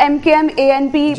MKM, ANP,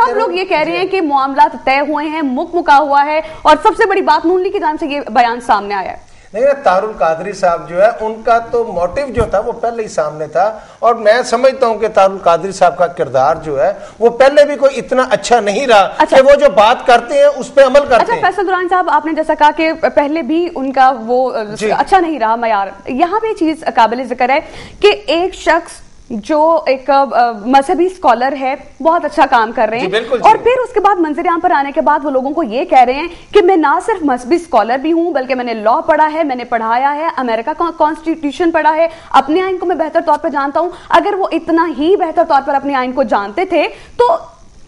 سب لوگ یہ کہہ رہے ہیں کہ معاملات طے ہوئے ہیں, مکا ہوا ہے, اور سب سے بڑی بات نون لیگ کی جانب سے یہ بیان سامنے آیا ہے. نہیں, طاہر القادری صاحب جو ہے ان کا تو موٹیو جو تھا وہ پہلے ہی سامنے تھا, اور میں سمجھتا ہوں کہ طاہر القادری صاحب کا کردار جو ہے وہ پہلے بھی کوئی اتنا اچھا نہیں رہا کہ وہ جو بات کرتے ہیں اس پہ عمل کرتے ہیں. فیصل درانی صاحب, آپ نے جیسا کہا کہ پہلے بھی ان کا وہ اچھا نہیں رہا معیار, یہاں پہ چیز قابل ذکر ہے کہ ایک شخص جو ایک مذہبی اسکالر ہے, بہت اچھا کام کر رہے ہیں, اور پھر اس کے بعد منظر عام پر آنے کے بعد وہ لوگوں کو یہ کہہ رہے ہیں کہ میں نہ صرف مذہبی اسکالر بھی ہوں بلکہ میں نے لا پڑھا ہے, میں نے پڑھایا ہے, امریکہ کا کانسٹیٹیوشن پڑھا ہے, اپنے آئین کو میں بہتر طور پر جانتا ہوں. اگر وہ اتنا ہی بہتر طور پر اپنے آئین کو جانتے تھے تو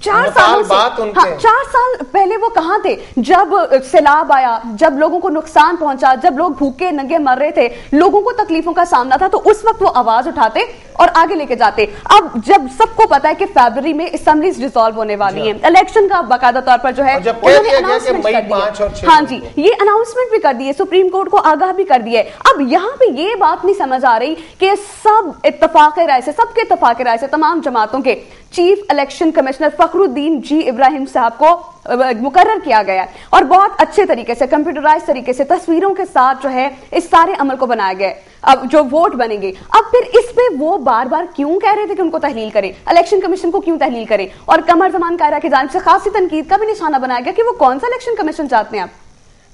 4 سال پہلے وہ کہاں تھے جب سیلاب آیا, جب لوگوں کو نقصان پہنچا, جب لوگ بھوکے ننگے مر رہے تھے, لوگوں کو تکلیفوں کا سامنا تھا, تو اس وقت وہ آواز اٹھاتے اور آگے لے کے جاتے. اب جب سب کو پتا ہے کہ فیبرری میں اسمبلیز ڈیزالو ہونے والی ہیں, الیکشن کا باقاعدہ طور پر جو ہے ہاں جی یہ اناؤنسمنٹ بھی کر دی ہے, سپریم کورٹ کو آگاہ بھی کر دیا ہے. اب یہاں پہ یہ بات نہیں سمجھ آ رہی کہ سب اتفاق رائے سے, سب کے اتفاق رائے سے, تمام جماعتوں کے چیف الیکشن کمشنر فخر الدین جی ابراہیم صاحب کو مقرر کیا گیا ہے, اور بہت اچھے طریقے سے کمپیوٹرائز طریقے سے تصویروں کے ساتھ جو ہے اس سارے عمل کو بنایا گیا ہے. اب جو ووٹ بنے گے, اب پھر اس پہ وہ بار بار کیوں کہہ رہے تھے کہ ان کو تحلیل کریں, الیکشن کمیشن کو کیوں تحلیل کریں, اور قمر زمان قاہرہ کی جانب سے خاصی تنقید کا بھی نشانہ بنایا گیا کہ وہ کون سا الیکشن کمیشن چاہتے ہیں. آپ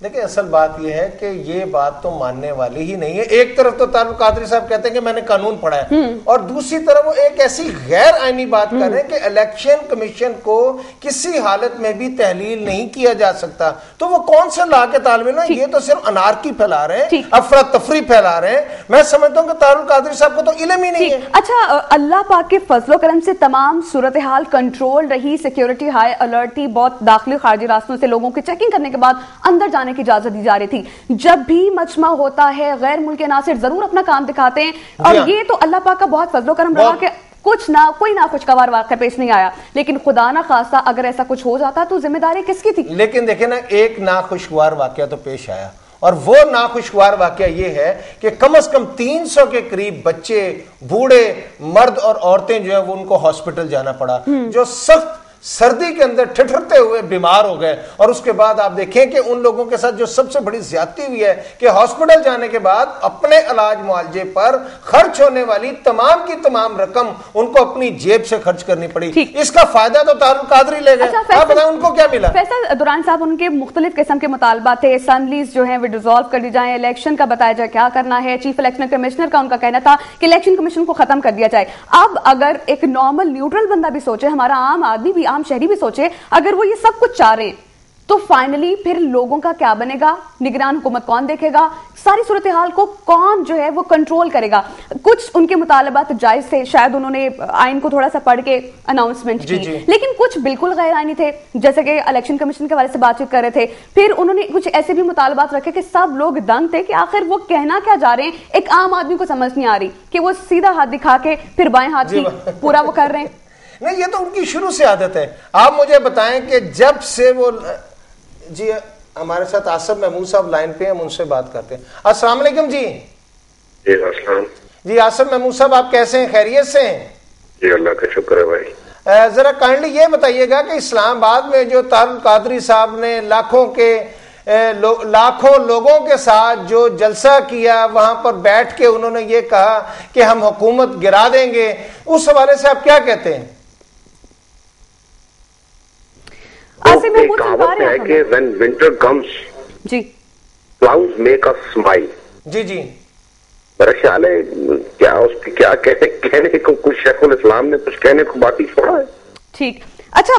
دیکھیں, اصل بات یہ ہے کہ یہ بات تو ماننے والی ہی نہیں ہے. ایک طرف تو طاہر القادری صاحب کہتے ہیں کہ میں نے قانون پڑھا ہے, اور دوسری طرف وہ ایک ایسی غیر آئینی بات کر رہے ہیں کہ الیکشن کمیشن کو کسی حالت میں بھی تحلیل نہیں کیا جا سکتا. تو وہ کون سے لا کے طالب علم ہیں؟ یہ تو صرف انارکی پھیلا رہے ہیں, افراتفری پھیلا رہے ہیں. میں سمجھتا ہوں کہ طاہر القادری صاحب کو تو علم ہی نہیں ہے. اچھا, اللہ پاک کے فضل و کرم سے تمام صورتحال کنٹرول رہی, سیکیورٹی ہائی الرٹ تھی, بہت داخلی خارجی راستوں سے لوگوں کی چیکنگ کرنے کے بعد اندر جانے کی اجازت دی جا رہی تھی. جب بھی مجمع ہوتا ہے غیر ملکی عناصر ضرور اپنا کام دکھاتے ہیں, اور یہ تو اللہ پاک کا بہت فضل و کرم رہا کہ کوئی ناخوشگوار واقعہ پیش نہیں آیا. لیکن خدا نہ خواستہ اگر ایسا کچھ ہو جاتا تو ذمہ داری کس کی تھی؟ لیکن دیکھیں نا, ایک ناخوشگوار واقعہ تو پیش آیا, اور وہ ناخوشگوار واقعہ یہ ہے کہ کم از کم 300 کے قریب بچے, بوڑھے, مرد اور عورتیں جو ہیں وہ ان کو ہاسپٹل جانا پڑا, جو سخت سردی کے اندر ٹھٹھرتے ہوئے بیمار ہو گئے. اور اس کے بعد آپ دیکھیں کہ ان لوگوں کے ساتھ جو سب سے بڑی زیادتی ہوئی ہے کہ ہاسپٹل جانے کے بعد اپنے علاج معالجے پر خرچ ہونے والی تمام کی تمام رقم ان کو اپنی جیب سے خرچ کرنی پڑی. اس کا فائدہ تو طاہر القادری لے گئے. آپ بتائیں ان کو کیا ملا؟ فیصل درانی صاحب, ان کے مختلف قسم کے مطالبات تھے, اسمبلیز جو ہیں وہ ڈیزالو کر دی جائیں, الیکشن کا بتایا جائے کیا کرنا ہے. چیف الیکشن کمشنر کا ان کا کہنا تھا کہ الیکشن کمیشن کو ختم کر دیا جائے. اب اگر ایک نارمل نیوٹرل بندہ بھی سوچے, ہمارا عام آدمی بھی, عام شہری بھی سوچے, اگر وہ یہ سب کچھ چاہ رہے ہیں تو فائنلی پھر لوگوں کا کیا بنے گا؟ نگران حکومت کون دیکھے گا؟ ساری صورتحال کو کون جو ہے وہ کنٹرول کرے گا؟ کچھ ان کے مطالبات جائز تھے, شاید انہوں نے آئین کو تھوڑا سا پڑھ کے اناؤنسمنٹ کی, لیکن کچھ بالکل غیر آئینی تھے, جیسے کہ الیکشن کمیشن کے حوالے سے بات چیت کر رہے تھے. پھر انہوں نے کچھ ایسے بھی مطالبات رکھے کہ سب لوگ دنگ تھے کہ آخر وہ کہنا کیا جا رہے ہیں. ایک عام آدمی کو سمجھ نہیں آ رہی کہ وہ سیدھا ہاتھ دکھا کے پھر بائیں ہاتھ کی پورا وہ کر رہے ہیں. نہیں, یہ تو ان کی شروع سے عادت ہے. آپ مجھے بتائیں کہ جب سے وہ, جی ہمارے ساتھ آصف محمود صاحب لائن پہ ہیں, ہم ان سے بات کرتے ہیں. السلام علیکم. جی السلام. جی آصف محمود صاحب, آپ کیسے ہیں؟ خیریت سے ہیں؟ جی اللہ کا شکر ہے بھائی. ذرا کائنڈلی یہ بتائیے گا کہ اسلام آباد میں جو طاہر القادری صاحب نے لاکھوں لوگوں کے ساتھ جو جلسہ کیا, وہاں پر بیٹھ کے انہوں نے یہ کہا کہ ہم حکومت گرا دیں گے, اس حوالے سے آپ کیا کہتے ہیں؟ کہاوت ہے کہ when winter comes clouds make us smile. جی جی, میرا خیال ہے کیا اس کی کیا کہنے کو کچھ شیخ الاسلام نے کچھ کہنے کو باقی چھوڑا ہے. ٹھیک. اچھا,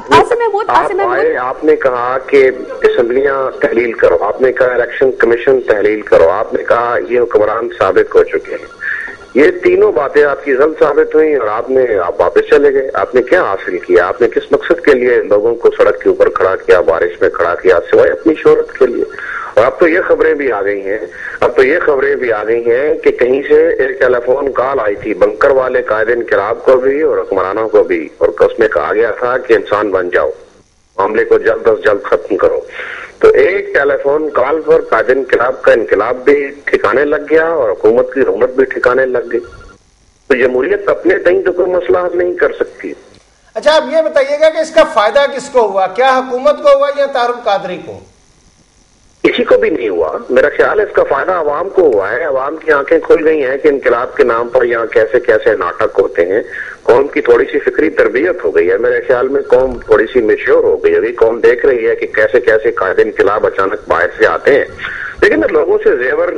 آپ نے کہا کہ اسمبلیاں تحلیل کرو, آپ نے کہا الیکشن کمیشن تحلیل کرو, آپ نے کہا یہ حکمران ثابت ہو چکے ہیں. یہ تینوں باتیں آپ کی غلط ثابت ہوئی اور آپ واپس چلے گئے. آپ نے کیا حاصل کیا؟ آپ نے کس مقصد کے لیے لوگوں کو سڑک کے اوپر کھڑا کیا, بارش میں کھڑا کیا, سوائے اپنی شہرت کے لیے؟ اور اب تو یہ خبریں بھی آ گئی ہیں کہ کہیں سے ایک ٹیلی فون کال آئی تھی بنکر والے قائد انقلاب کو بھی اور حکمرانوں کو بھی, اور اس میں کہا گیا تھا کہ انسان بن جاؤ, معاملے کو جلد از جلد ختم کرو. تو ایک ٹیلی فون کال پر قائد انقلاب کا انقلاب بھی ٹھکانے لگ گیا اور حکومت کی بھی ٹھکانے لگ گئی. تو جمہوریت اپنے تئیں تو کوئی مسئلہ حل نہیں کر سکتی. اچھا آپ یہ بتائیے گا کہ اس کا فائدہ کس کو ہوا؟ کیا حکومت کو ہوا یا طاہر القادری کو؟ کسی کو بھی نہیں ہوا. میرا خیال ہے اس کا فائدہ عوام کو ہوا ہے. عوام کی آنکھیں کھل گئی ہیں کہ انقلاب کے نام پر یہاں کیسے کیسے ناٹک ہوتے ہیں. قوم کی تھوڑی سی فکری تربیت ہو گئی ہے. میرے خیال میں قوم تھوڑی سی میچور ہو گئی ہے. قوم دیکھ رہی ہے کہ کیسے کیسے قائد انقلاب اچانک باہر سے آتے ہیں. لیکن لوگوں سے زیور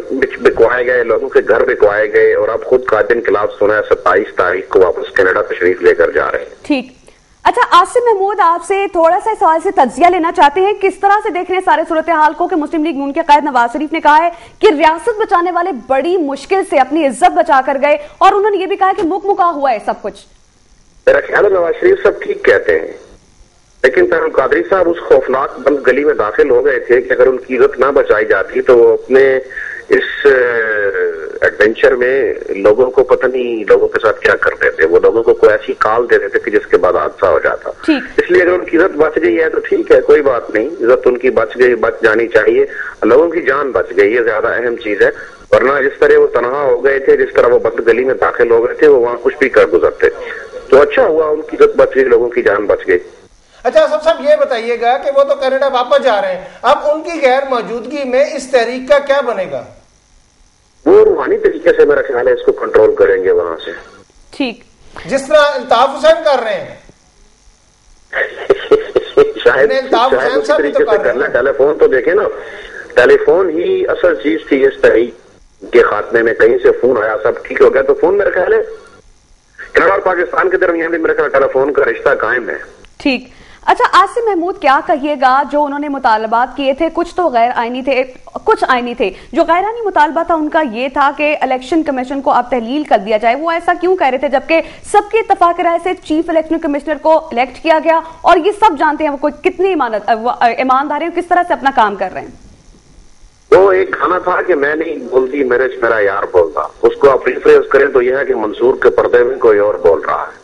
بکوائے گئے, لوگوں کے گھر بکوائے گئے, اور اب خود قائد انقلاب سنا ہے 27 تاریخ کو واپس کینیڈا تشریف لے کر جا رہے ہیں. ٹھیک. اچھا عاصم محمود, آپ سے تھوڑا سا سوال سے تجزیہ لینا چاہتے ہیں. کس طرح سے دیکھ رہے ہیں سارے صورتحال کو کہ مسلم لیگ نون کے قائد نواز شریف نے کہا ہے کہ ریاست بچانے والے بڑی مشکل سے اپنی عزت بچا کر گئے, اور انہوں نے یہ بھی کہا کہ مکا ہوا ہے سب کچھ. میرا خیال ہے نواز شریف سب ٹھیک کہتے ہیں, لیکن طاہر القادری صاحب اس خوفناک بند گلی میں داخل ہو گئے تھے کہ اگر ان کی عزت نہ بچائی جاتی تو وہ اپنے اس ایڈونچر میں لوگوں کو پتہ نہیں لوگوں کے ساتھ کیا کرتے تھے. وہ لوگوں کو کوئی ایسی کال دے دیتے کہ جس کے بعد حادثہ ہو جاتا. اس لیے اگر ان کی عزت بچ گئی ہے تو ٹھیک ہے, کوئی بات نہیں. عزت ان کی بچ گئی, بچ جانی چاہیے. لوگوں کی جان بچ گئی, یہ زیادہ اہم چیز ہے. ورنہ جس طرح وہ تنہا ہو گئے تھے, جس طرح وہ بند گلی میں داخل ہو گئے تھے, وہ وہاں کچھ بھی کر گزرتے. تو اچھا ہوا ان کی عزت بچ گئی, لوگوں کی جان بچ گئی. اچھا صاحب یہ بتائیے گا کہ وہ تو کینیڈا واپس جا رہے ہیں, اب ان کی غیر موجودگی میں اس تحریک کا کیا بنے گا؟ وہ روحانی طریقے سے میرا خیال ہے اس کو کنٹرول کریں گے وہاں سے. ٹھیک, جس طرح الطاف حسین کر رہے ہیں. شاید اسی طریقے سے کرنا. ٹیلی فون تو دیکھیں نا, ٹیلی فون ہی اصل چیز تھی اس تحریک کے خاتمے میں. کہیں سے فون آیا, سب ٹھیک ہو گیا. تو فون میرا خیال ہے کینیڈا اور پاکستان کے درمیان بھی میرا خیال ٹیلی فون کا رشتہ قائم ہے. ٹھیک. اچھا عاصم محمود, کیا کہیے گا جو انہوں نے مطالبات کیے تھے, کچھ تو غیر آئینی تھے, کچھ آئینی تھے. جو غیر آئینی مطالبہ تھا ان کا یہ تھا کہ الیکشن کمیشن کو اب تحلیل کر دیا جائے. وہ ایسا کیوں کہہ رہے تھے جبکہ سب کے اتفاق رائے سے چیف الیکشن کمشنر کو الیکٹ کیا گیا, اور یہ سب جانتے ہیں وہ کتنی ایماندار ہیں, کس طرح سے اپنا کام کر رہے ہیں. وہ ایک گانا تھا کہ میں نہیں بولتی میرا یار بولتا. اس کو آپ ریفریز کریں تو یہ ہے کہ منصور کے پردے میں کوئی اور بول رہا ہے.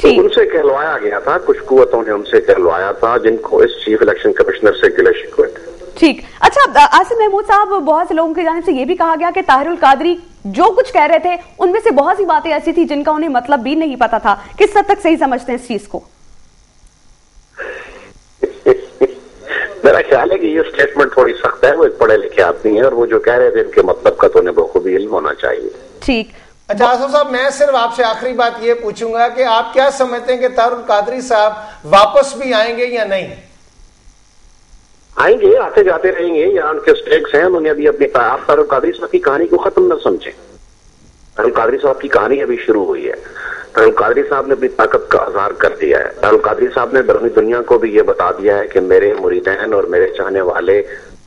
ان سے کہلوایا گیا تھا, کچھ قوتوں نے ان سے کہلوایا تھا جن کو اس چیف الیکشن کمشنر سے گلے شکوے تھے. ٹھیک. اچھا عاصم محمود صاحب, بہت سے لوگوں کی جانب سے یہ بھی کہا گیا کہ طاہر القادری جو کچھ کہہ رہے تھے ان میں سے بہت سی باتیں ایسی تھی جن کا انہیں مطلب بھی نہیں پتا تھا. کس حد تک صحیح سمجھتے ہیں اس چیز کو؟ میرا خیال ہے کہ یہ اسٹیٹمنٹ تھوڑی سخت ہے. وہ ایک پڑھے لکھے آدمی ہیں, اور وہ جو کہہ رہے تھے ان کے مطلب کا تو انہیں بخوبی علم ہونا چاہیے. ٹھیک. اچھا آصف صاحب, میں صرف آپ سے آخری بات یہ پوچھوں گا کہ آپ کیا سمجھتے ہیں کہ طاہر القادری صاحب واپس بھی آئیں گے یا نہیں؟ آئیں گے, آتے جاتے رہیں گے. یہاں ان کے اسٹیکس ہیں. انہوں نے ابھی اپنی آپ طاہر القادری صاحب کی کہانی کو ختم نہ سمجھیں. طاہر القادری صاحب کی کہانی ابھی شروع ہوئی ہے. طاہر القادری صاحب نے اپنی طاقت کا اظہار کر دیا ہے. طاہر القادری صاحب نے بیرونی دنیا کو بھی یہ بتا دیا ہے کہ میرے مریدین اور میرے چاہنے والے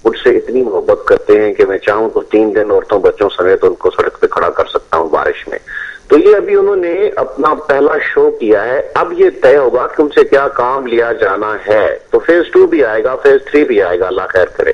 مجھ سے اتنی محبت کرتے ہیں کہ میں چاہوں تو 3 دن عورتوں بچوں سمیت ان کو سڑک پہ کھڑا کر سکتا ہوں بارش میں. تو یہ ابھی انہوں نے اپنا پہلا شو کیا ہے. اب یہ طے ہوگا کہ ان سے کیا کام لیا جانا ہے. تو فیز 2 بھی آئے گا, فیز 3 بھی آئے گا, اللہ خیر کرے.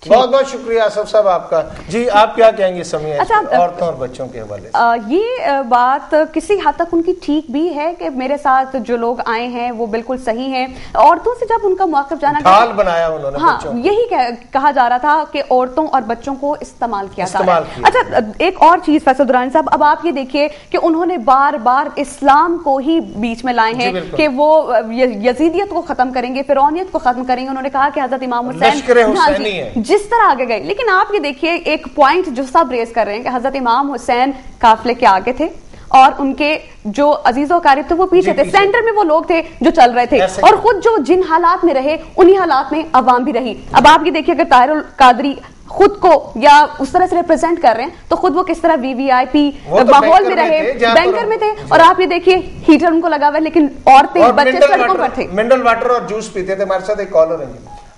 بہت بہت شکریہ آصف صاحب آپ کا. جی آپ کیا کہیں گے سمیہ عورتوں اور بچوں کے حوالے سے؟ یہ بات کسی حد تک ان کی ٹھیک بھی ہے کہ میرے ساتھ جو لوگ آئے ہیں وہ بالکل صحیح ہیں. عورتوں سے جب ان کا موقف جانا ڈھال بنایا انہوں نے, ہاں یہی کہا جا رہا تھا کہ عورتوں اور بچوں کو استعمال کیا جا رہا ہے. اچھا ایک اور چیز فیصل درانی صاحب, اب آپ یہ دیکھیے کہ انہوں نے بار بار اسلام کو ہی بیچ میں لائے ہیں کہ وہ یزیدیت کو ختم کریں گے, فرعونیت کو ختم کریں گے. انہوں نے کہا کہ حضرت امام حسین جس طرح آگے گئے. لیکن آپ یہ دیکھیے ایک پوائنٹ جو سب ریز کر رہے ہیں کہ حضرت امام حسین قافلے کے آگے تھے اور ان کے جو عزیز و اقارب تھے وہ پیچھے تھے. سینٹر میں وہ لوگ تھے جو چل رہے تھے, اور خود جو جن حالات میں رہے انہی حالات میں عوام بھی رہی. اب آپ یہ دیکھیے اگر طاہر القادری خود کو یا اس طرح سے ریپرزینٹ کر رہے ہیں تو خود وہ کس طرح VIP ماحول میں رہے, بینکر میں تھے, اور آپ یہ دیکھیے ہیٹر ان کو لگا ہوا ہے لیکن عورتیں بچے سڑکوں پر تھے, منرل واٹر اور جوس پیتے تھے. ہمارے ساتھ ایک کالر ہے.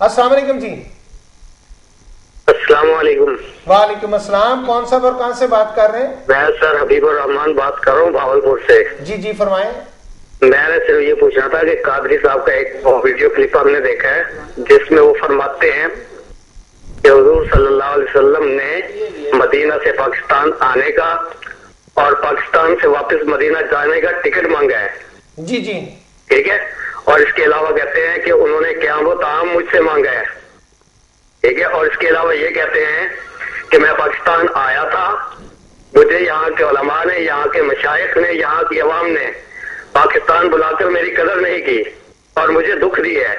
السلام علیکم. جی السلام علیکم. وعلیکم السلام. کون صاحب اور کہاں سے بات کر رہے ہیں؟ میں سر حبیب الرحمان بات کر رہا ہوں بھاولپور سے. جی فرمائیں. میں نے صرف یہ پوچھنا تھا کہ قادری صاحب کا ایک ویڈیو کلپ ہم نے دیکھا ہے جس میں وہ فرماتے ہیں کہ حضور صلی اللہ علیہ وسلم نے مدینہ سے پاکستان آنے کا اور پاکستان سے واپس مدینہ جانے کا ٹکٹ مانگا ہے. جی ٹھیک ہے. اور اس کے علاوہ کہتے ہیں کہ انہوں نے قیام و طعام مجھ سے مانگا ہے. ٹھیک ہے. اور اس کے علاوہ یہ کہتے ہیں کہ میں پاکستان آیا تھا, مجھے یہاں کے علماء نے, یہاں کے مشائخ نے, یہاں کی عوام نے پاکستان بلا کر میری قدر نہیں کی اور مجھے دکھ دی ہے،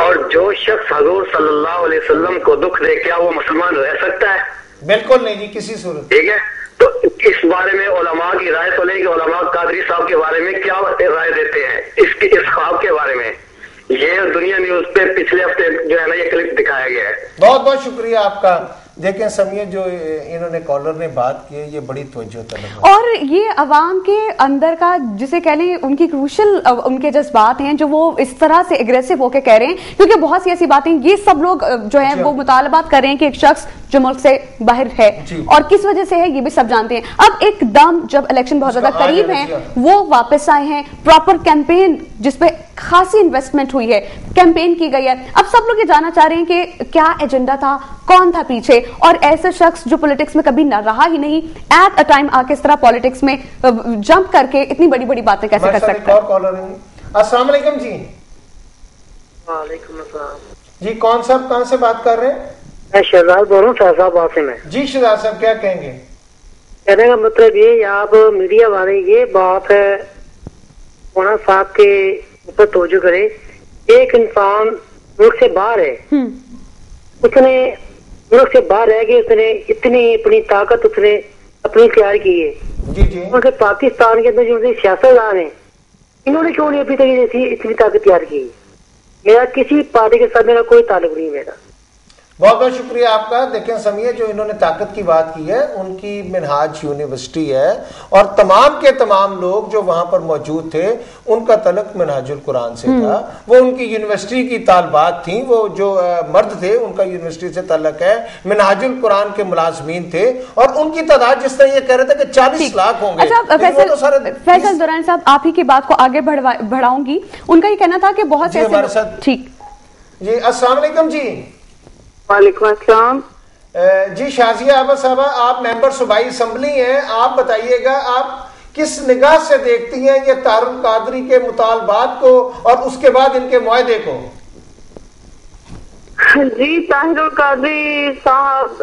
اور جو شخص حضور صلی اللہ علیہ وسلم کو دکھ دے کیا وہ مسلمان رہ سکتا ہے؟ بالکل نہیں جی، کسی صورت. ٹھیک ہے، تو اس بارے میں علماء کی رائے تو لیں کہ علماء قادری صاحب کے بارے میں کیا رائے دیتے ہیں اس خواب کے بارے میں. یہ دنیا نیوز پہ پچھلے ہفتے جو ہے نا یہ کلپ دکھایا گیا ہے. بہت بہت شکریہ آپ کا. دیکھیں سمیہ، جو انہوں نے کالر نے بات کی ہے یہ بڑی توجہ طلب ہے، اور یہ عوام کے اندر کا جسے کہہ لیں ان کی کروشل ان کے جذبات ہیں جو وہ اس طرح سے اگریسو ہو کے کہہ رہے ہیں، کیونکہ بہت سی ایسی باتیں یہ سب لوگ جو ہیں وہ مطالبات کر رہے ہیں کہ ایک شخص جو ملک سے باہر ہے اور کس وجہ سے ہے یہ بھی سب جانتے ہیں. اب ایک دم جب الیکشن بہت زیادہ قریب ہیں وہ واپس آئے ہیں، پراپر کیمپین جس پہ خاصی انویسٹمنٹ ہوئی ہے، کیمپین کی گئی ہے. اب سب لوگ یہ جاننا چاہ رہے ہیں کہ کیا ایجنڈا تھا، کون تھا پیچھے، اور ایسا شخص جو پولیٹکس میں کبھی نہ رہا ہی نہیں ایٹ اے ٹائم آ کے اس طرح پولیٹکس میں جمپ کر کے اتنی بڑی بڑی باتیں کیسے کر سکتا ہے. السلام علیکم جی. وعلیکم السلام جی، کون صاحب کہاں سے بات کر رہے ہیں؟ میں شہزاد بول رہا ہوں، شہزاد بات میں. جی شہزاد صاحب، کیا کہیں گے؟ کہنے کا مطلب یہ آپ میڈیا والے یہ بات ہے مولانا صاحب کے اوپر توجہ کرے. ایک انسان ملک سے باہر ہے، اس نے ملک سے باہر رہ کے اس نے اتنی اپنی طاقت اس نے اپنی تیار کی ہے. ان کے پاکستان کے اندر جو سیاستدان ہیں انہوں نے کیوں نہیں ابھی تک اتنی طاقت تیار کی؟ میرا کسی پارٹی کے ساتھ میرا کوئی تعلق نہیں. میرا بہت بہت شکریہ آپ کا. دیکھیں سمیہ، جو انہوں نے طاقت کی بات کی ہے ان کی منہاج یونیورسٹی ہے اور تمام کے تمام لوگ جو وہاں پر موجود تھے ان کا تعلق منہاج القرآن سے تھا. وہ ان کی یونیورسٹی کی طالبات تھیں، وہ جو مرد تھے ان کا یونیورسٹی سے تعلق ہے، منہاج القرآن کے ملازمین تھے، اور ان کی تعداد جس طرح یہ کہہ رہے تھے کہ 40 لاکھ ہوں گے. فیصل درانی صاحب، آپ ہی کی بات کو آگے بڑھاؤں گی. ان کا یہ کہنا تھا کہ بہت سے ہمارے ساتھ. ٹھیک جی، السلام علیکم جی. وعلیکم السلام جی. شازیہ آبا صاحبہ، آپ ممبر صوبائی اسمبلی ہیں، آپ بتائیے گا آپ کس نگاہ سے دیکھتی ہیں یہ طاہر القادری کے مطالبات کو اور اس کے بعد ان کے معاہدے کو؟ جی، طاہر القادری صاحب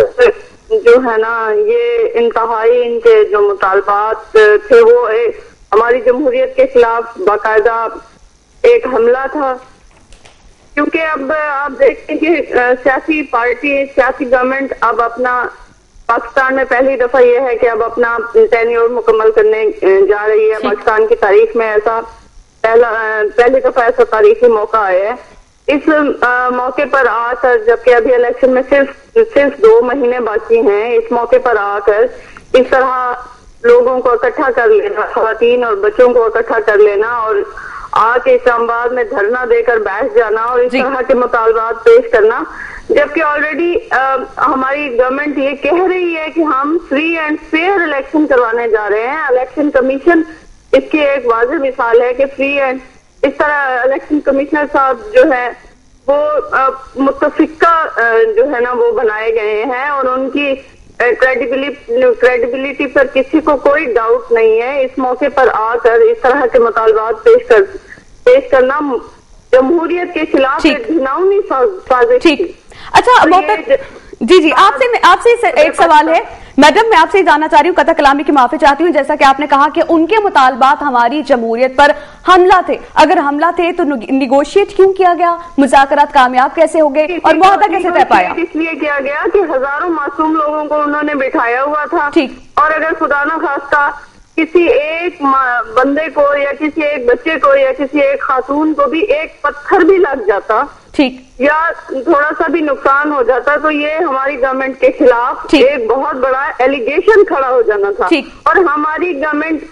جو ہے نا یہ انتہائی ان کے جو مطالبات تھے وہ ہماری جمہوریت کے خلاف باقاعدہ ایک حملہ تھا. کیونکہ اب آپ دیکھیں کہ سیاسی پارٹی، سیاسی گورنمنٹ اب اپنا پاکستان میں پہلی دفعہ یہ ہے کہ اب اپنا ٹینیور مکمل کرنے جا رہی ہے. پاکستان کی تاریخ میں ایسا پہلی دفعہ ایسا تاریخی موقع آیا ہے. اس موقع پر آ کر، جبکہ ابھی الیکشن میں صرف 2 مہینے باقی ہیں، اس موقع پر آ کر اس طرح لوگوں کو اکٹھا کر لینا، خواتین اور بچوں کو اکٹھا کر لینا اور آ کے اسلام آباد میں دھرنا دے کر بیٹھ جانا اور اس طرح کے مطالبات پیش کرنا، جبکہ آلریڈی ہماری گورنمنٹ یہ کہہ رہی ہے کہ ہم فری اینڈ فیئر الیکشن کروانے جا رہے ہیں. الیکشن کمیشن اس کی ایک واضح مثال ہے کہ فری اینڈ اس طرح الیکشن کمشنر صاحب جو ہے وہ متفقہ جو ہے نا وہ بنائے گئے ہیں اور ان کی کریڈیبلٹی پر کسی کو کوئی ڈاؤٹ نہیں ہے. اس موقع پر آ کر اس طرح کے مطالبات پیش کرنا جمہوریت کے خلاف ایک گھناؤنی سازش تھی. اچھا جی، آپ سے ایک سوال ہے میڈم، میں آپ سے جاننا چاہ رہی ہوں، قطع کلامی کی معافی چاہتی ہوں. جیسا کہ آپ نے کہا کہ ان کے مطالبات ہماری جمہوریت پر حملہ تھے، اگر حملہ تھے تو نیگوشیٹ کیوں کیا گیا، مذاکرات کامیاب کیسے ہو گئے اور معاہدہ کیسے طے پایا؟ اس لیے کیا گیا کہ ہزاروں معصوم لوگوں کو انہوں نے بٹھایا ہوا تھا، اور اگر خدا نہ خواستہ کسی ایک بندے کو یا کسی ایک بچے کو یا کسی ایک خاتون کو بھی ایک پتھر بھی لگ جاتا یا تھوڑا سا بھی نقصان ہو جاتا تو یہ ہماری گورنمنٹ کے خلاف ایک بہت بڑا ایلیگیشن کھڑا ہو جانا تھا. اور ہماری گورنمنٹ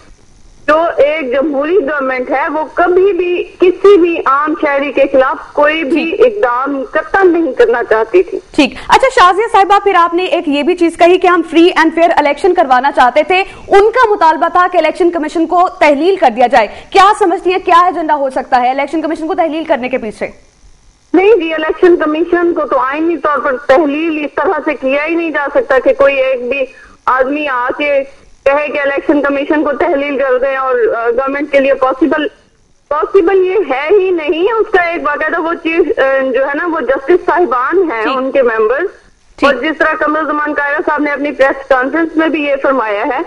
جو ایک جمہوری گورنمنٹ ہے وہ کبھی بھی کسی بھی عام شہری کے خلاف کوئی بھی اقدام قطعاً نہیں کرنا چاہتی تھی. ٹھیک. اچھا شازیہ صاحبہ، پھر آپ نے ایک یہ بھی چیز کہی کہ ہم فری اینڈ فیئر الیکشن کروانا چاہتے تھے، ان کا مطالبہ تھا کہ الیکشن کمیشن کو تحلیل کر دیا جائے. کیا سمجھتی ہیں کیا ایجنڈا ہو سکتا ہے الیکشن کمیشن کو تحلیل کرنے کے پیچھے؟ نہیں جی، الیکشن کمیشن کو تو آئینی طور پر تحلیل اس طرح سے کیا ہی نہیں جا سکتا کہ کوئی ایک بھی آدمی آ کے کہے کہ الیکشن کمیشن کو تحلیل کر دیں، اور گورنمنٹ کے لیے پاسبل یہ ہے ہی نہیں. اس کا ایک باقاعدہ وہ چیز جو ہے نا وہ جسٹس صاحبان ہیں ان کے ممبرز، اور جس طرح قمر زمان قائرہ صاحب نے اپنی پریس کانفرنس میں بھی یہ فرمایا ہے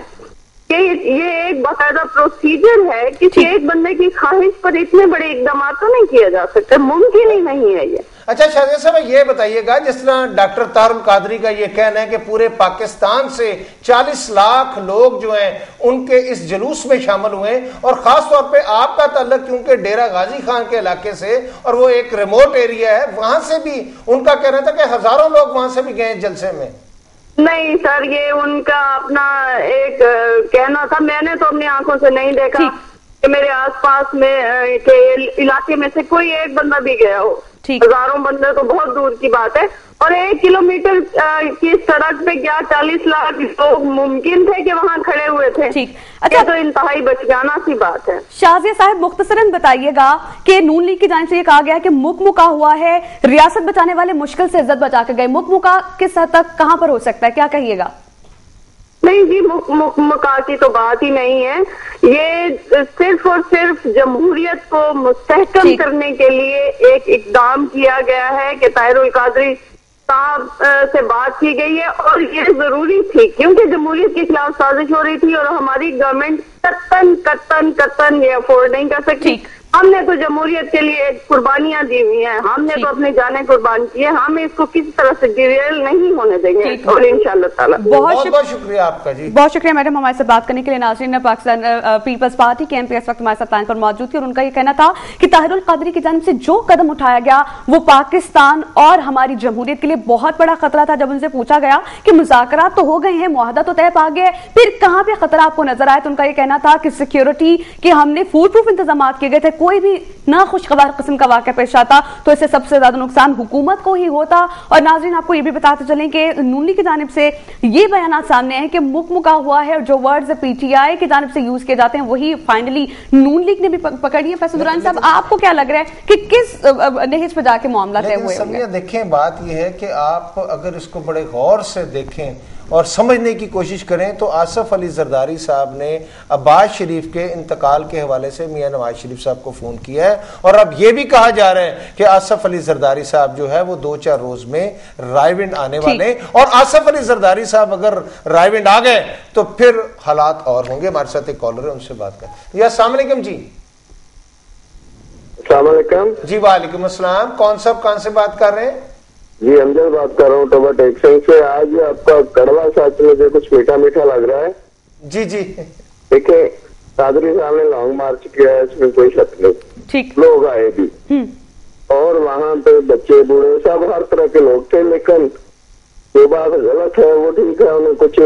کہ یہ ایک باقاعدہ پروسیجر ہے، کسی ایک بندے کی خواہش پر اتنے بڑے اقدامات تو نہیں کیا جا سکتے، ممکن ہی نہیں ہے یہ۔ اچھا شاہزادہ صاحب یہ بتائیے گا، جس طرح ڈاکٹر طاہر القادری کا یہ کہنا ہے کہ پورے پاکستان سے 40 لاکھ لوگ جو ہیں ان کے اس جلوس میں شامل ہوئے، اور خاص طور پہ آپ کا تعلق کیونکہ ڈیرہ غازی خان کے علاقے سے، اور وہ ایک ریموٹ ایریا ہے، وہاں سے بھی ان کا کہنا تھا کہ ہزاروں لوگ وہاں سے بھی گئے جلسے میں۔ نہیں سر، یہ ان کا اپنا ایک کہنا تھا، میں نے تو اپنی آنکھوں سے نہیں دیکھا کہ میرے آس پاس میں کے علاقے میں سے کوئی ایک بندہ بھی گیا ہو، ہزاروں بندے تو بہت دور کی بات ہے، اور 1 کلومیٹر کی سڑک پہ کیا 40 لاکھ لوگ ممکن تھے کہ وہاں کھڑے ہوئے تھے؟ اچھا، تو انتہائی بچگانہ سی بات ہے۔ شازیہ صاحب مختصراً بتائیے گا کہ نون لیگ کی جانب سے یہ کہا گیا کہ مک مکا ہوا ہے، ریاست بچانے والے مشکل سے عزت بچا کے گئے، مک مکا کس حد تک کہاں پر ہو سکتا ہے، کیا کہیے گا؟ نہیں جی، مکا کی تو بات ہی نہیں ہے، یہ صرف اور صرف جمہوریت کو مستحکم کرنے کے لیے ایک اقدام کیا گیا ہے کہ طاہر القادری صاحب سے بات کی گئی ہے، اور یہ ضروری تھی کیونکہ جمہوریت کے خلاف سازش ہو رہی تھی، اور ہماری گورنمنٹ قطعاً یہ افورڈ نہیں کر سکتی۔ ہم نے تو جمہوریت کے لیے قربانیاں دی ہوئی ہیں، ہم نے تو اپنی جانیں قربان کی ہیں، ہم اس کو کسی طرح سے ڈیریل نہیں ہونے دیں گے، اور انشاءاللہ تعالیٰ۔ بہت بہت شکریہ آپ کا جی، بہت شکریہ میڈم ہمارے سے بات کرنے کے لیے۔ ناظرین، پاکستان پیپلز پارٹی کے MP اس وقت ہمارے ساتھ لائن پر موجود تھی، اور ان کا یہ کہنا تھا کہ طاہر القادری کی جانب سے جو قدم اٹھایا گیا وہ پاکستان اور ہماری جمہوریت کے لیے بہت بڑا خطرہ تھا۔ جب ان سے پوچھا گیا کہ مذاکرات تو ہو گئے ہیں، معاہدہ تو طے پا گیا ہے، پھر کہاں پہ خطرہ آپ کو نظر آئے، تو ان کا یہ کہنا تھا کہ سیکیورٹی کے ہم نے فول پروف انتظامات کیے گئے تھے، کوئی بھی ناخوشگوار قسم کا واقعہ پیش آتا تو اس سے سب سے زیادہ نقصان حکومت کو ہی ہوتا۔ اور ناظرین، آپ کو یہ بھی بتاتے چلیں کہ نون لیگ کی جانب سے یہ بیانات سامنے ہیں کہ مک مکا ہوا ہے، اور جو ورڈز PTI کی جانب سے یوز کیے جاتے ہیں وہی فائنلی نون لیگ نے بھی پکڑی ہے۔ فیصل درانی صاحب، آپ کو کیا لگ رہا ہے کہ کس نہج پہ جا کے معاملہ طے ہوئے ہوں گے؟ دیکھیں، بات یہ ہے کہ آپ اگر اس کو بڑے غور سے دیکھیں اور سمجھنے کی کوشش کریں تو آصف علی زرداری صاحب نے عباس شریف کے انتقال کے حوالے سے میاں نواز شریف صاحب کو فون کیا ہے، اور اب یہ بھی کہا جا رہا ہے کہ آصف علی زرداری صاحب جو ہے وہ 2-4 روز میں رائے ونڈ آنے والے ہیں، اور آصف علی زرداری صاحب اگر رائے ونڈ آ گئے تو پھر حالات اور ہوں گے۔ ہمارے ساتھ ایک کالر ہے، ان سے بات کریں۔ یا السلام علیکم جی۔ السلام علیکم جی وعلیکم السلام، کون صاحب کہاں سے بات کر رہے ہیں؟ جی امجد بات کر رہا ہوں ٹوبا ٹیکسن سے۔ آج آپ کا کڑوا ساتھ مجھے کچھ میٹھا میٹھا لگ رہا ہے۔ جی جی دیکھیں، قادری صاحب نے لانگ مارچ کیا ہے، اس میں کوئی شک نہیں، لوگ آئے بھی، اور وہاں پہ بچے بوڑھے سب ہر طرح کے لوگ تھے، لیکن جو بات غلط ہے وہ ٹھیک ہے، انہیں کچھ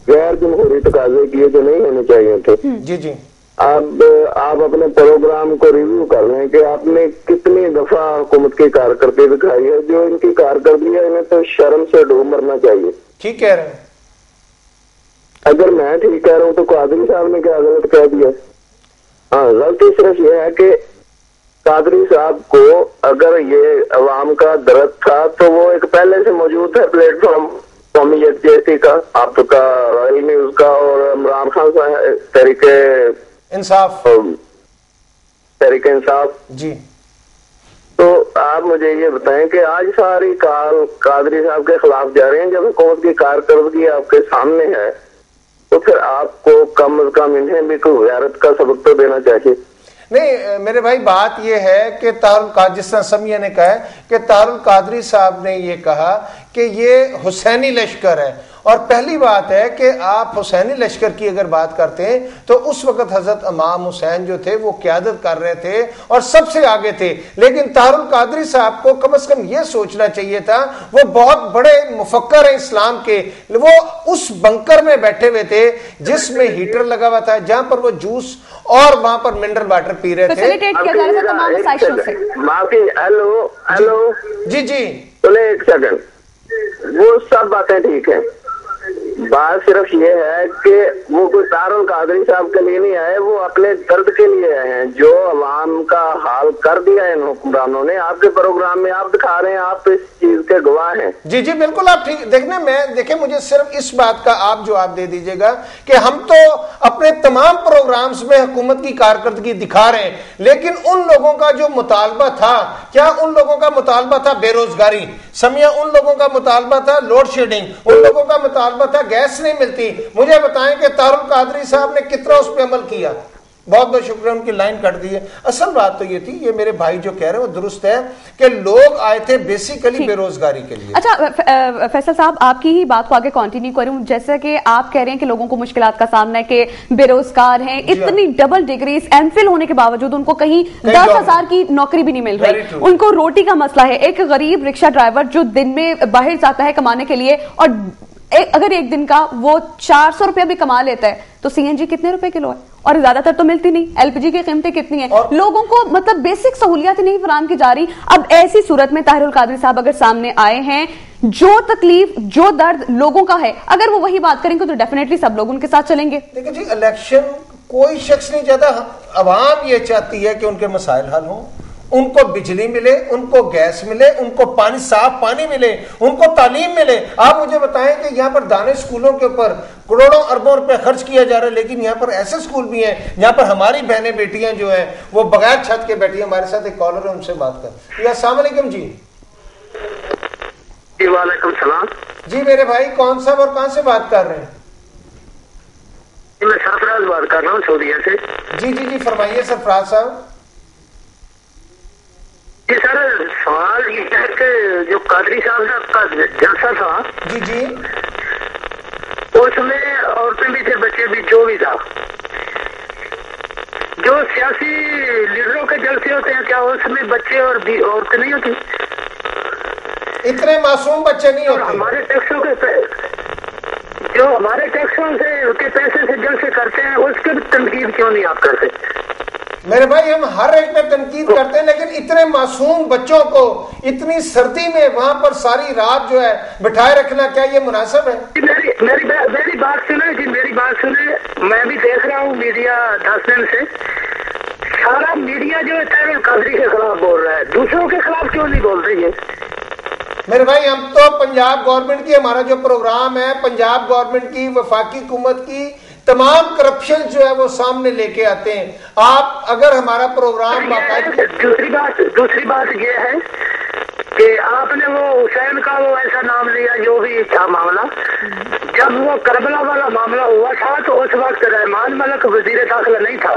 غیر جمہوری تقاضے کیے جو نہیں ہونے چاہیے تھے۔ جی جی، اب آپ اپنے پروگرام کو ریویو کر لیں کہ آپ نے کتنی دفعہ حکومت کی کارکردگی دکھائی ہے، جو ان کی کارکردگی ہے انہیں تو شرم سے ڈوب مرنا چاہیے۔ ٹھیک کہہ رہے ہیں۔ اگر میں ٹھیک کہہ رہا ہوں تو قادری صاحب نے کیا غلط کہہ دیا؟ ہاں، غلطی صرف یہ ہے کہ قادری صاحب کو اگر یہ عوام کا درد تھا تو وہ ایک پہلے سے موجود ہے پلیٹ فارم قومی یکجہتی کا، آپ کا رائل نیوز کا، اور عمران خان صاحب تحریک انصاف جی۔ تو آپ مجھے یہ بتائیں کہ آج ساری کال قادری صاحب کے خلاف جا رہے ہیں، جب حکومت کی کارکردگی آپ کے سامنے ہے تو پھر آپ کو کم از کم انہیں بھی کوئی غیرت کا سبق تو دینا چاہیے۔ نہیں میرے بھائی، بات یہ ہے کہ جس طرح سمیہ نے کہا ہے کہ طاہر القادری صاحب نے یہ کہا کہ یہ حسینی لشکر ہے، اور پہلی بات ہے کہ آپ حسینی لشکر کی اگر بات کرتے ہیں تو اس وقت حضرت امام حسین جو تھے وہ قیادت کر رہے تھے اور سب سے آگے تھے، لیکن طاہر القادری صاحب کو کم از کم یہ سوچنا چاہیے تھا، وہ بہت بڑے مفکر ہیں اسلام کے، وہ اس بنکر میں بیٹھے ہوئے تھے جس میں ہیٹر لگا ہوا تھا، جہاں پر وہ جوس اور وہاں پر منرل واٹر پی رہے تھے۔ معافی، ہیلو جی جی، چلے ایک سیکنڈ، وہ سب باتیں ٹھیک ہیں، بات صرف یہ ہے کہ وہ کوئی طاہر القادری صاحب کے لیے نہیں آئے، وہ اپنے درد کے لیے آئے ہیں، جو عوام کا حال کر دیا ہے ان حکمرانوں نے۔ آپ کے پروگرام میں آپ دکھا رہے ہیں، آپ اس چیز کے گواہ ہیں۔ جی جی بالکل، آپ ٹھیک دیکھیں مجھے صرف اس بات کا آپ جواب دے دیجئے گا کہ ہم تو اپنے تمام پروگرامز میں حکومت کی کارکردگی دکھا رہے ہیں، لیکن ان لوگوں کا جو مطالبہ تھا، کیا ان لوگوں کا مطالبہ تھا بے روزگاری؟ سمیہ، ان لوگوں کا مطالبہ تھا لوڈ شیڈنگ، ان لوگوں کا مطالبہ تھا گیس نہیں ملتی. مجھے بتائیں کہ طاہر القادری صاحب نے کتنا اس پہ عمل کیا. بہت بہت شکریہ. ان کی لائن کٹ دی ہے. اصل بات تو یہ تھی, یہ میرے بھائی جو کہہ رہے ہیں وہ درست ہے کہ لوگ آئے تھے بیسیکلی بے روزگاری کے لیے. اچھا فیصل صاحب, آپ کی ہی بات کو آگے کنٹینیو کروں. جیسا کہ آپ کہہ رہے ہیں کہ لوگوں کو مشکلات کا سامنا ہے, کہ بے روزگار ہیں, اتنی ڈبل ڈگریز ایم فل ہونے کے باوجود ان کو کہیں 10,000 کی نوکری بھی نہیں مل رہی. ان کو روٹی کا مسئلہ ہے. ایک غریب رکشہ ڈرائیور جو دن میں باہر جاتا ہے کمانے کے لیے, اور اگر ایک دن کا وہ 400 روپیہ بھی کما لیتا ہے تو سی این جی کتنے روپے کلو ہے, اور زیادہ تر تو ملتی نہیں. ایل پی جی کی قیمتیں کتنی ہیں, لوگوں کو مطلب بیسک سہولیات نہیں فراہم کی جا رہی. اب ایسی صورت میں طاہر القادری صاحب اگر سامنے آئے ہیں, جو تکلیف جو درد لوگوں کا ہے, اگر وہ وہی بات کریں گے تو ڈیفینیٹلی سب لوگ ان کے ساتھ چلیں گے. دیکھیں جی, الیکشن کوئی شخص نہیں چاہتا, عوام یہ چاہتی ہے کہ ان کے مسائل حل ہوں, ان کو بجلی ملے, ان کو گیس ملے, ان کو پانی, صاف پانی ملے, ان کو تعلیم ملے. آپ مجھے بتائیں کہ یہاں پر دانے اسکولوں کے اوپر کروڑوں اربوں روپے خرچ کیا جا رہا ہے, لیکن یہاں پر ایسے اسکول بھی ہیں جہاں پر ہماری بہنیں بیٹیاں جو ہیں وہ بغیر چھت کے بیٹھی ہیں. ہمارے ساتھ ایک کالر ہے, ان سے بات کر. السلام علیکم جی. جی وعلیکم السلام. جی میرے بھائی, کون صاحب اور کہاں سے بات کر رہے ہیں؟ میں سرفراز بات کر رہا ہوں سعودیہ سے. جی جی جی فرمائیے سرفراز صاحب. جی سر, سوال یہ ہے کہ جو قادری صاحب کا جلسہ تھا, جی جی, اس میں عورتیں بھی تھے, بچے بھی, جو بھی تھا. جو سیاسی لیڈروں کے جلسے ہوتے ہیں, کیا اس میں بچے اور عورتیں نہیں ہوتی؟ اتنے معصوم بچے نہیں ہوتے. ہمارے ٹیکسوں کے جو ہمارے ٹیکسوں کے پیسے سے جلسے کرتے ہیں, اس کے تنقید کیوں نہیں آپ کرتے؟ میرے بھائی, ہم ہر ایک پہ تنقید کرتے ہیں, لیکن اتنے معصوم بچوں کو اتنی سردی میں وہاں پر ساری رات جو ہے بٹھائے رکھنا, کیا یہ مناسب ہے؟ میری بات سنیں جی, میری بات سنیں. میں بھی دیکھ رہا ہوں میڈیا 10 دن سے, سارا میڈیا جو ہے طاہر القادری کے خلاف بول رہا ہے, دوسروں کے خلاف کیوں نہیں بول رہی ہے؟ میرے بھائی, ہم تو پنجاب گورنمنٹ کی, ہمارا جو پروگرام ہے پنجاب گورنمنٹ کی, وفاقی حکومت کی تمام کرپشن جو ہے وہ سامنے لے کے آتے ہیں. آپ اگر ہمارا پروگرام دوسری بات یہ ہے کہ آپ نے وہ حسین کا وہ ایسا نام لیا, جو بھی تھا معاملہ, جب وہ کربلا والا معاملہ ہوا تھا تو اس وقت رحمان ملک وزیر داخلہ نہیں تھا.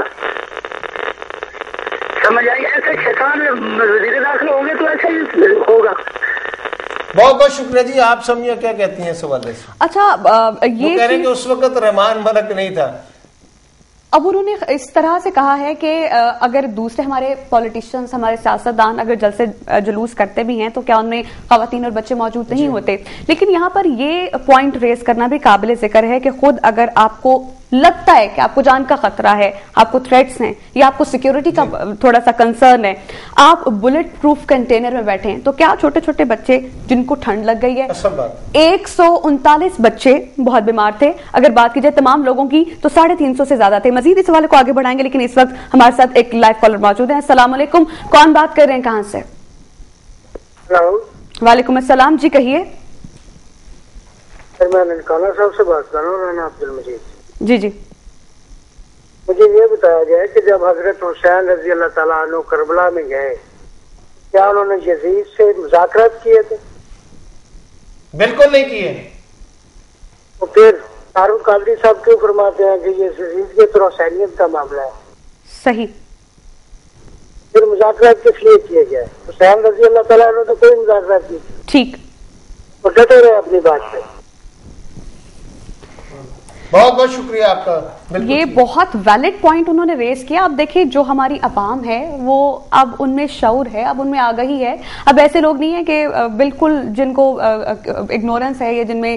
سمجھ آئی؟ ایسے شیطان وزیر داخلہ ہوں گے تو ایسا ہی ہوگا. بہت بہت شکریہ جی. آپ سمجھے کیا کہتی ہیں اس حوالے سے؟ اچھا, یہ کہہ رہے ہیں کہ اس وقت رحمان ملک نہیں تھا. اب انہوں نے اس طرح سے کہا ہے کہ اگر دوسرے ہمارے پولیٹیشینز, ہمارے سیاستدان اگر جلسے جلوس کرتے بھی ہیں تو کیا ان میں خواتین اور بچے موجود نہیں ہوتے؟ لیکن یہاں پر یہ پوائنٹ ریز کرنا بھی قابل ذکر ہے کہ خود اگر آپ کو لگتا ہے کہ آپ کو جان کا خطرہ ہے, آپ کو تھریٹس ہیں, یا آپ کو سیکیورٹی کا تھوڑا سا کنسرن ہے, آپ بلٹ پروف کنٹینر میں بیٹھے ہیں, تو کیا چھوٹے چھوٹے بچے جن کو ٹھنڈ لگ گئی ہے, 139 بچے بہت بیمار تھے, اگر بات کی جائے تمام لوگوں کی تو 350 سے زیادہ تھے. مزید اس حوالے کو آگے بڑھائیں گے, لیکن اس وقت ہمارے ساتھ ایک لائیو کالر موجود ہیں. السلام علیکم, کون بات کر رہے ہیں, کہاں سے؟ وعلیکم السلام, جی کہیے. میں ننکانہ صاحب سے بات کر رہا ہوں, رانا عبد المجید. جی جی, مجھے یہ بتایا جائے کہ جب حضرت حسین رضی اللہ تعالیٰ عنہ کربلا میں گئے, کیا انہوں نے یزید سے مذاکرات کیے تھے؟ بالکل نہیں کیے. تو پھر طاہر القادری صاحب کیوں فرماتے ہیں کہ یہ یزید کے تو حسینیت کا معاملہ ہے؟ صحیح. پھر مذاکرات کس لیے کیے گئے؟ حسین رضی اللہ تعالیٰ عنہ تو کوئی مذاکرات کی. ٹھیک, وہ ڈٹے رہے اپنی بات پہ. بہت بہت شکریہ آپ کا. یہ بہت ویلڈ پوائنٹ انہوں نے ریز کیا. اب دیکھیں جو ہماری عوام ہے وہ اب ان میں شعور ہے, اب ان میں آگہی ہے. اب ایسے لوگ نہیں ہیں کہ بالکل جن کو اگنورنس ہے یا جن میں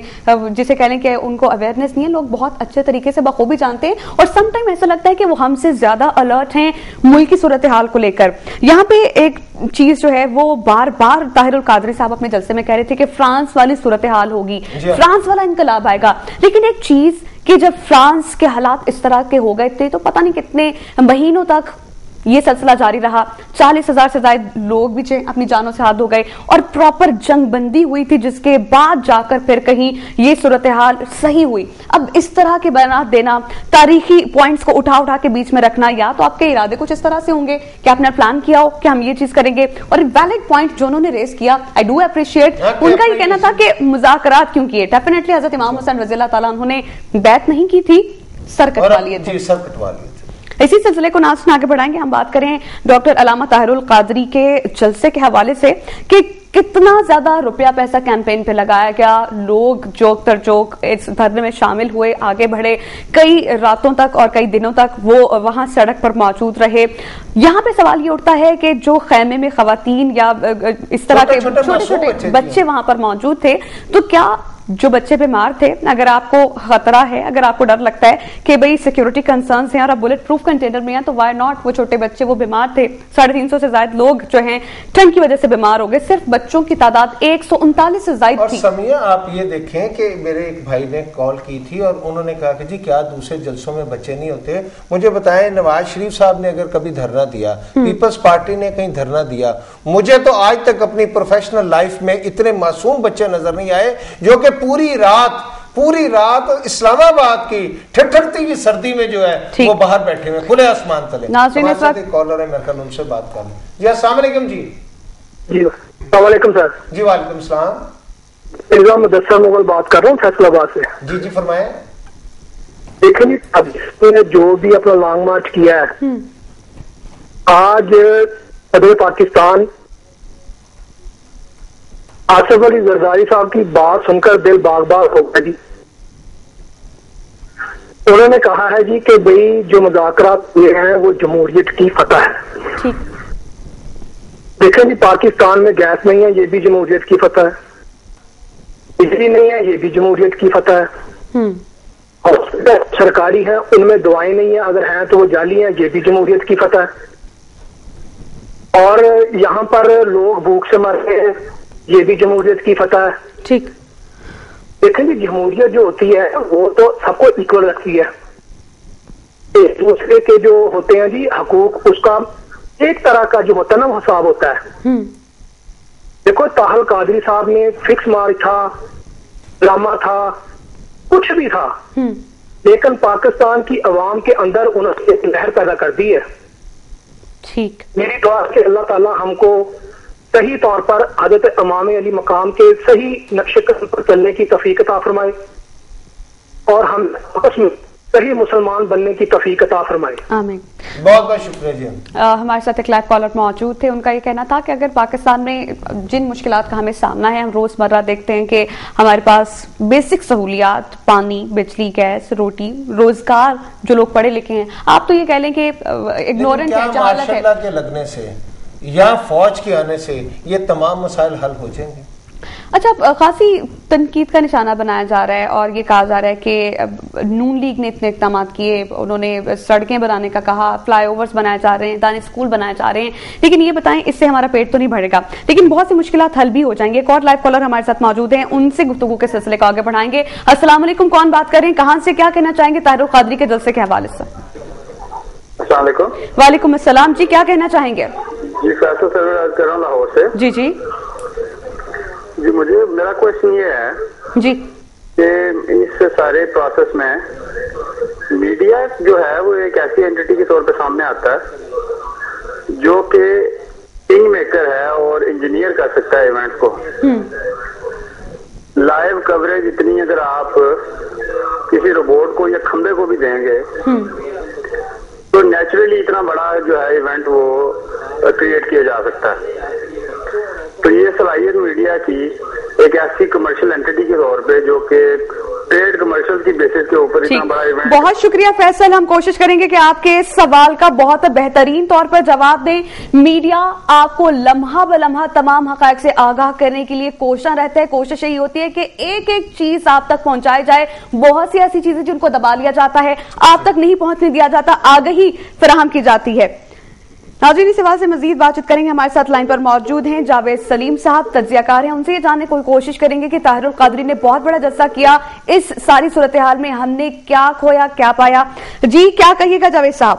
جسے کہہ لیں کہ ان کو اویئرنیس نہیں ہے. لوگ بہت اچھے طریقے سے بخوبی جانتے ہیں, اور سم ٹائم ایسا لگتا ہے کہ وہ ہم سے زیادہ الرٹ ہیں ملک کی صورتحال کو لے کر. یہاں پہ ایک چیز جو ہے وہ بار بار طاہر القادری صاحب اپنے جلسے میں کہہ رہے تھے کہ فرانس والی صورتحال ہوگی, فرانس والا انقلاب آئے گا. لیکن ایک چیز کہ جب فرانس کے حالات اس طرح کے ہو گئے تھے تو پتہ نہیں کتنے مہینوں تک یہ سلسلہ جاری رہا, 40,000 سے زائد لوگ بھی اپنی جانوں سے ہاتھ دھو گئے اور پراپر جنگ بندی ہوئی تھی, جس کے بعد جا کر پھر کہیں یہ صورتحال صحیح ہوئی. اب اس طرح کے بیانات دینا, تاریخی پوائنٹس کو اٹھا اٹھا کے بیچ میں رکھنا, یا تو آپ کے ارادے کچھ اس طرح سے ہوں گے کہ آپ نے پلان کیا ہو کہ ہم یہ چیز کریں گے. اور ویلڈ پوائنٹ جو انہوں نے ریز کیا, آئی ڈو اپریشیٹ, ان کا یہ کہنا تھا کہ مذاکرات کیوں کیے. ڈیفینیٹلی حضرت امام حسین رضی اللہ تعالیٰ انہوں نے بیعت نہیں کی تھی, سر کٹوا لیے تھے. اسی سلسلے کو ناظرین آگے بڑھائیں گے. ہم بات کریں ڈاکٹر علامہ طاہر القادری کے جلسے کے حوالے سے کہ کتنا زیادہ روپیہ پیسہ کیمپین پہ لگایا گیا, لوگ جوک تر جوک اس دھرنے میں شامل ہوئے, آگے بڑھے, کئی راتوں تک اور کئی دنوں تک وہ وہاں سڑک پر موجود رہے. یہاں پہ سوال یہ اٹھتا ہے کہ جو خیمے میں خواتین یا اس طرح کے چھوٹے چھوٹے بچے وہاں پر موجود تھے, تو کیا جو بچے بیمار تھے, اگر آپ کو خطرہ ہے, اگر آپ کو ڈر لگتا ہے کہ بھئی سیکیورٹی کنسرنز ہیں اور آپ بلٹ پروف کنٹینر میں ہیں, تو وائی ناٹ, وہ چھوٹے بچے وہ بیمار تھے. 350 سے زائد لوگ جو ہیں ٹھنڈ کی وجہ سے بیمار ہو گئے, صرف بچوں کی تعداد 139 سے زائد تھی. اور سمیہ آپ یہ دیکھیں کہ میرے ایک بھائی نے کال کی تھی اور انہوں نے کہا کہ جی کیا دوسرے جلسوں میں بچے نہیں ہوتے. مجھے بتائیں, نواز شریف صاحب نے اگر کبھی دھرنا دیا, پیپلز پارٹی نے کہیں دھرنا دیا, مجھے تو آج تک اپنی پروفیشنل لائف میں اتنے معصوم بچے نظر نہیں آئے جو کہ پوری رات اسلام آباد کی ٹھٹھڑتی ہوئی سردی میں جو ہے وہ باہر بیٹھے ہوئے کھلے آسمان تلے. کالر ہے, میرے خیال ان سے بات کر لیں. جی السلام علیکم. جی السلام علیکم سر. جی وعلیکم السلام. مرزا مدثر مغل بات کر رہا ہوں فیصل آباد سے. جی جی فرمائیں. دیکھیں جی, اب اس نے جو بھی اپنا لانگ مارچ کیا ہے, آج صدر پاکستان آصف علی زرداری صاحب کی بات سن کر دل باغ باغ ہو گیا جی. انہوں نے کہا ہے جی کہ بھئی جو مذاکرات ہوئے ہیں وہ جمہوریت کی فتح ہے. دیکھیں جی, پاکستان میں گیس نہیں ہے, یہ بھی جمہوریت کی فتح ہے. بجلی نہیں ہے, یہ بھی جمہوریت کی فتح ہے. ہاسپٹل سرکاری ہیں, ان میں دوائیں نہیں ہیں, اگر ہیں تو وہ جعلی ہیں, یہ بھی جمہوریت کی فتح ہے. اور یہاں پر لوگ بھوک سے مر رہے ہیں, یہ بھی جمہوریت کی فتح ہے. ٹھیک. دیکھیں جی, جمہوریت جو ہوتی ہے وہ تو سب کو ایکول رکھتی ہے. ایک دوسرے کے جو ہوتے ہیں جی حقوق, اس کا ایک طرح کا جو ہوتا ہے نا وہ حساب ہوتا ہے. دیکھو, طاہر القادری صاحب نے فکس مارچ تھا, ڈرامہ تھا, کچھ بھی تھا, لیکن پاکستان کی عوام کے اندر انہوں نے ایک لہر پیدا کر دی ہے. ٹھیک. میری دعا ہے کہ اللہ تعالیٰ ہم کو صحیح طور پر حضرت امام علی مقام کے صحیح نقش قدم پر چلنے کی توفیق عطا فرمائے, اور ہم آپس میں صحیح مسلمان بننے کی توفیق عطا فرمائے. آمین. بہت بہت شکریہ جی. ہمارے ساتھ ایک لائیو کالر موجود تھے, ان کا یہ کہنا تھا کہ اگر پاکستان میں جن مشکلات کا ہمیں سامنا ہے, ہم روزمرہ دیکھتے ہیں کہ ہمارے پاس بیسک سہولیات, پانی, بجلی, گیس, روٹی, روزگار, جو لوگ پڑھے لکھے ہیں, آپ تو یہ کہہ لیں کہ اگنورنٹ ہے, جہالت ہے. کے لگنے سے یا فوج کے آنے سے یہ تمام مسائل حل ہو جائیں گے؟ اچھا, خاصی تنقید کا نشانہ بنایا جا رہا ہے اور یہ کہا جا رہا ہے کہ نون لیگ نے اتنے اقدامات کیے, انہوں نے سڑکیں بنانے کا کہا, فلائی اوورز بنائے جا رہے ہیں, دانے اسکول بنائے جا رہے ہیں, لیکن یہ بتائیں اس سے ہمارا پیٹ تو نہیں بھرے گا, لیکن بہت سی مشکلات حل بھی ہو جائیں گے. ایک اور لائیو کالر ہمارے ساتھ موجود ہیں, ان سے گفتگو کے سلسلے کو آگے بڑھائیں گے. السلام علیکم, کون بات کر رہے ہیں, کہاں سے, کیا کہنا چاہیں گے طاہر القادری کے جلسے کے حوالے سے؟ السلام علیکم. وعلیکم السلام. جی کیا کہنا چاہیں گے؟ جی فیصل سر کر رہا ہوں لاہور سے. جی جی جی, مجھے میرا کوشچن یہ ہے جی کہ اس سارے پروسیس میں میڈیا جو ہے وہ ایک ایسی اینٹی کے طور پہ سامنے آتا ہے جو کہ کنگ میکر ہے اور انجینئر کر سکتا ہے ایونٹ کو. لائیو کوریج اتنی اگر آپ کسی روبوٹ کو یا کھمبے کو بھی دیں گے تو نیچرلی اتنا بڑا جو ہے ایونٹ وہ کریٹ کیا جا سکتا ہے. تو یہ صلاحیت میڈیا کی ایک ایسی کمرشل اینٹی کے طور پہ جو کہ ٹریڈ کمرشل کی بیسس کے اوپر اتنا بڑا ایونٹ. بہت شکریہ فیصل, ہم کوشش کریں گے کہ آپ کے اس سوال کا بہت بہترین طور پر جواب دیں. میڈیا آپ کو لمحہ بلمحہ تمام حقائق سے آگاہ کرنے کے لیے کوشاں رہتا ہے. کوشش یہی ہوتی ہے کہ ایک ایک چیز آپ تک پہنچائی جائے. بہت سی ایسی چیزیں جن کو دبا لیا جاتا ہے, آپ تک نہیں پہنچنے دیا جاتا, آگہی فراہم کی جاتی ہے. ناظرین, اس سوال سے مزید بات چیت کریں گے. ہمارے ساتھ لائن پر موجود ہیں جاوید سلیم صاحب, تجزیہ کار ہیں. ان سے یہ جاننے کی کوشش کریں گے کہ طاہر القادری نے بہت بڑا جلسہ کیا, اس ساری صورتحال میں ہم نے کیا کھویا, کیا پایا. جی کیا کہیے گا جاوید صاحب؟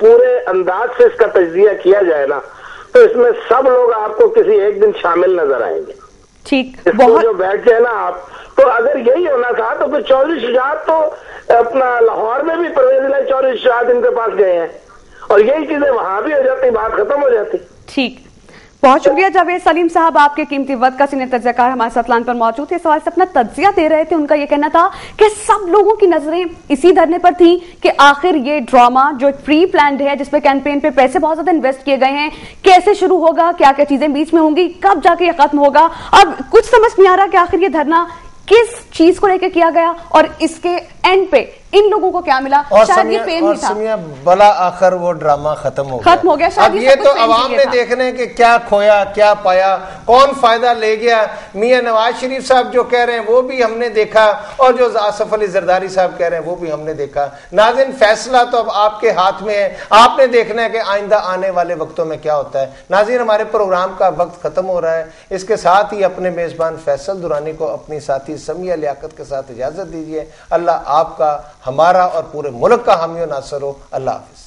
پورے انداز سے اس کا تجزیہ کیا جائے نا تو اس میں سب لوگ آپ کو کسی ایک دن شامل نظر آئیں گے. ٹھیک اس کو جو بیٹھ جائے نا آپ, تو اگر یہی ہونا تھا تو پھر چودھری شجاعت تو اپنا لاہور میں بھی پرویز الہی چودھری شجاعت ان کے پاس گئے ہیں اور یہی چیزیں وہاں بھی ہو جاتی, بات ختم ہو جاتی. ٹھیک, بہت شکریہ جاوید سلیم صاحب, آپ کے قیمتی وقت کا. سینئر تجزیہ کار ہمارے ساتھ لائن پر موجود تھے, اس سوال سے اپنا تجزیہ دے رہے تھے. ان کا یہ کہنا تھا کہ سب لوگوں کی نظریں اسی دھرنے پر تھیں کہ آخر یہ ڈرامہ جو پری پلانڈ ہے, جس پہ کیمپین پہ پیسے بہت زیادہ انویسٹ کیے گئے ہیں, کیسے شروع ہوگا, کیا کیا چیزیں بیچ میں ہوں گی, کب جا کے یہ ختم ہوگا. اب کچھ سمجھ نہیں آ رہا کہ آخر یہ دھرنا کس چیز کو لے کے کیا گیا اور اس کے اینڈ پہ ان لوگوں کو کیا ملا. شاید یہ فیم ہی تھا, بلا آخر وہ ڈرامہ ختم ہو گیا. اب یہ تو عوام نے دیکھنا ہے کہ کیا کھویا کیا پایا, کون فائدہ لے گیا. میاں نواز شریف صاحب جو کہہ رہے ہیں وہ بھی ہم نے دیکھا, اور جو آصف علی زرداری صاحب کہہ رہے ہیں وہ بھی ہم نے دیکھا. ناظرین, فیصلہ تو اب آپ کے ہاتھ میں ہے, آپ نے دیکھنا ہے کہ آئندہ آنے والے وقتوں میں کیا ہوتا ہے. ناظرین, ہمارے پروگرام کا وقت ختم ہو رہا ہے. اس کے ساتھ ہی اپنے میزبان فیصل درانی کو اپنی ساتھی سمیہ لیاقت کے ساتھ اجازت دیجیے. اللہ آپ کا, ہمارا اور پورے ملک کا حامی و ناصر ہو. اللہ حافظ.